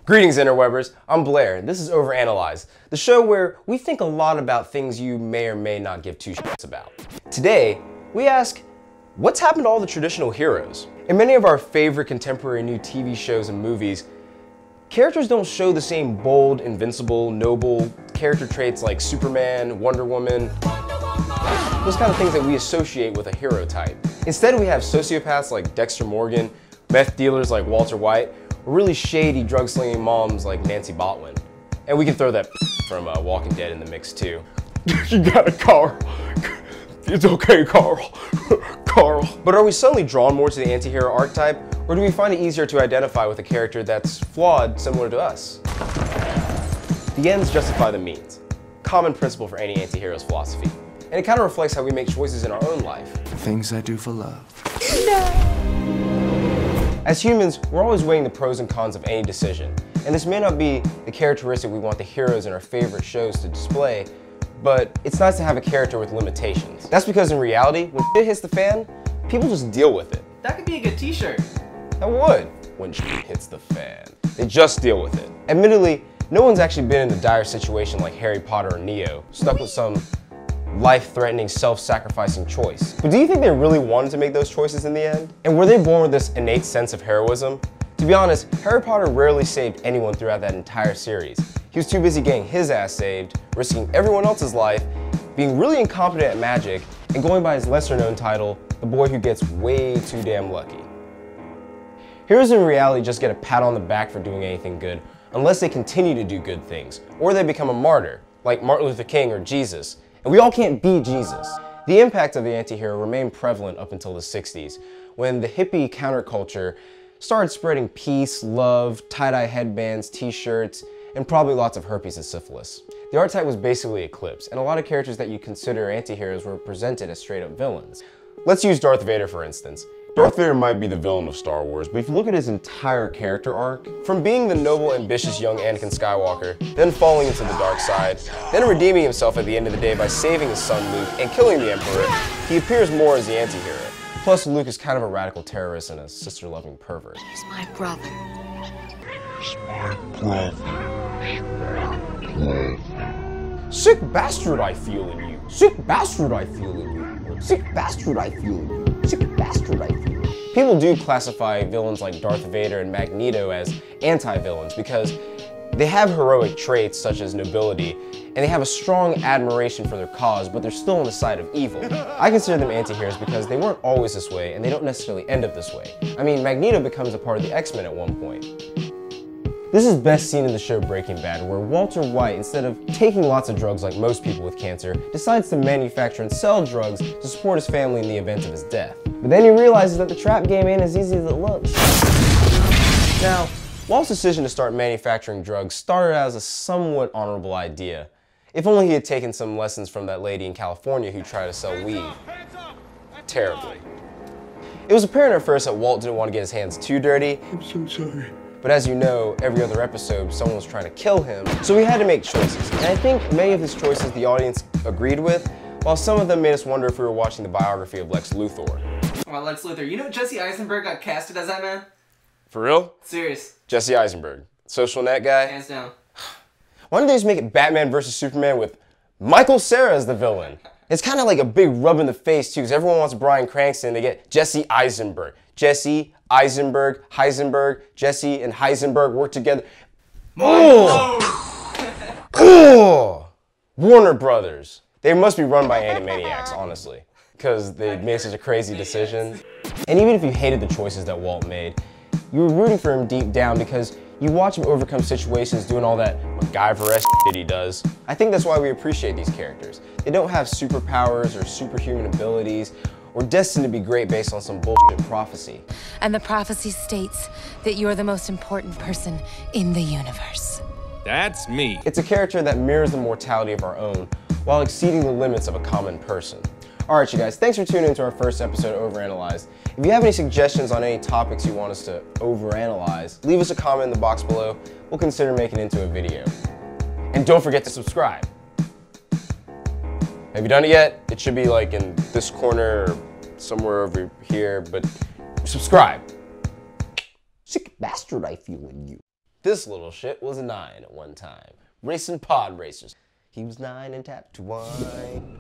Greetings, interwebbers. I'm Blair, and this is OverAnalyze, the show where we think a lot about things you may or may not give two shits about. Today, we ask, what's happened to all the traditional heroes? In many of our favorite contemporary new TV shows and movies, characters don't show the same bold, invincible, noble character traits like Superman, Wonder Woman, those kind of things that we associate with a hero type. Instead, we have sociopaths like Dexter Morgan, meth dealers like Walter White, or really shady drug-slinging moms like Nancy Botwin. And we can throw that from Walking Dead in the mix too. You got it, Carl. It's okay, Carl. Carl. But are we suddenly drawn more to the anti-hero archetype, or do we find it easier to identify with a character that's flawed, similar to us? The ends justify the means. Common principle for any anti-hero's philosophy. And it kind of reflects how we make choices in our own life. Things I do for love. As humans, we're always weighing the pros and cons of any decision. And this may not be the characteristic we want the heroes in our favorite shows to display, but it's nice to have a character with limitations. That's because in reality, when shit hits the fan, people just deal with it. That could be a good t-shirt. That would. When shit hits the fan, they just deal with it. Admittedly, no one's actually been in a dire situation like Harry Potter or Neo, stuck with some life-threatening, self-sacrificing choice. But do you think they really wanted to make those choices in the end? And were they born with this innate sense of heroism? To be honest, Harry Potter rarely saved anyone throughout that entire series. He was too busy getting his ass saved, risking everyone else's life, being really incompetent at magic, and going by his lesser-known title, the boy who gets way too damn lucky. Heroes in reality just get a pat on the back for doing anything good, unless they continue to do good things, or they become a martyr, like Martin Luther King or Jesus. And we all can't be Jesus. The impact of the anti-hero remained prevalent up until the 60s, when the hippie counterculture started spreading peace, love, tie-dye headbands, t-shirts, and probably lots of herpes and syphilis. The archetype was basically eclipsed, and a lot of characters that you consider anti-heroes were presented as straight-up villains. Let's use Darth Vader for instance. Darth Vader might be the villain of Star Wars, but if you look at his entire character arc, from being the noble, ambitious young Anakin Skywalker, then falling into the dark side, then redeeming himself at the end of the day by saving his son Luke and killing the Emperor, he appears more as the anti-hero. Plus, Luke is kind of a radical terrorist and a sister-loving pervert. He's my brother. He's my brother. Sick bastard I feel in you. Sick bastard I feel in you. Sick bastard I feel in you. Sick bastard I feel in you. People do classify villains like Darth Vader and Magneto as anti-villains because they have heroic traits such as nobility, and they have a strong admiration for their cause, but they're still on the side of evil. I consider them anti-heroes because they weren't always this way, and they don't necessarily end up this way. I mean, Magneto becomes a part of the X-Men at one point. This is best seen in the show Breaking Bad, where Walter White, instead of taking lots of drugs like most people with cancer, decides to manufacture and sell drugs to support his family in the event of his death. But then he realizes that the trap game ain't as easy as it looks. Now, Walt's decision to start manufacturing drugs started as a somewhat honorable idea. If only he had taken some lessons from that lady in California who tried to sell weed. Terribly. It was apparent at first that Walt didn't want to get his hands too dirty. I'm so sorry. But as you know, every other episode, someone was trying to kill him, so he had to make choices. And I think many of his choices the audience agreed with, while some of them made us wonder if we were watching the biography of Lex Luthor. Oh, Lex Luthor. You know Jesse Eisenberg got casted as that man? For real? Serious. Jesse Eisenberg, social net guy? Hands down. Why don't they just make it Batman vs. Superman with Michael Cera as the villain? It's kind of like a big rub in the face too, because everyone wants Bryan Cranston, they get Jesse Eisenberg. Jesse, Eisenberg, Heisenberg, Jesse and Heisenberg work together. Oh! Oh! Warner Brothers. They must be run by Animaniacs, honestly, because they made such a crazy decision. And even if you hated the choices that Walt made, you were rooting for him deep down because you watch him overcome situations doing all that MacGyver-esque shit he does. I think that's why we appreciate these characters. They don't have superpowers or superhuman abilities or destined to be great based on some bullshit prophecy. And the prophecy states that you're the most important person in the universe. That's me. It's a character that mirrors the mortality of our own while exceeding the limits of a common person. Alright you guys, thanks for tuning into our first episode of OverAnalyzed. If you have any suggestions on any topics you want us to overanalyze, leave us a comment in the box below. We'll consider making it into a video. And don't forget to subscribe. Have you done it yet? It should be like in this corner or somewhere over here, but subscribe. Sick bastard I feel in you. This little shit was 9 at one time. Racing pod racers. He was 9 and tapped to wine.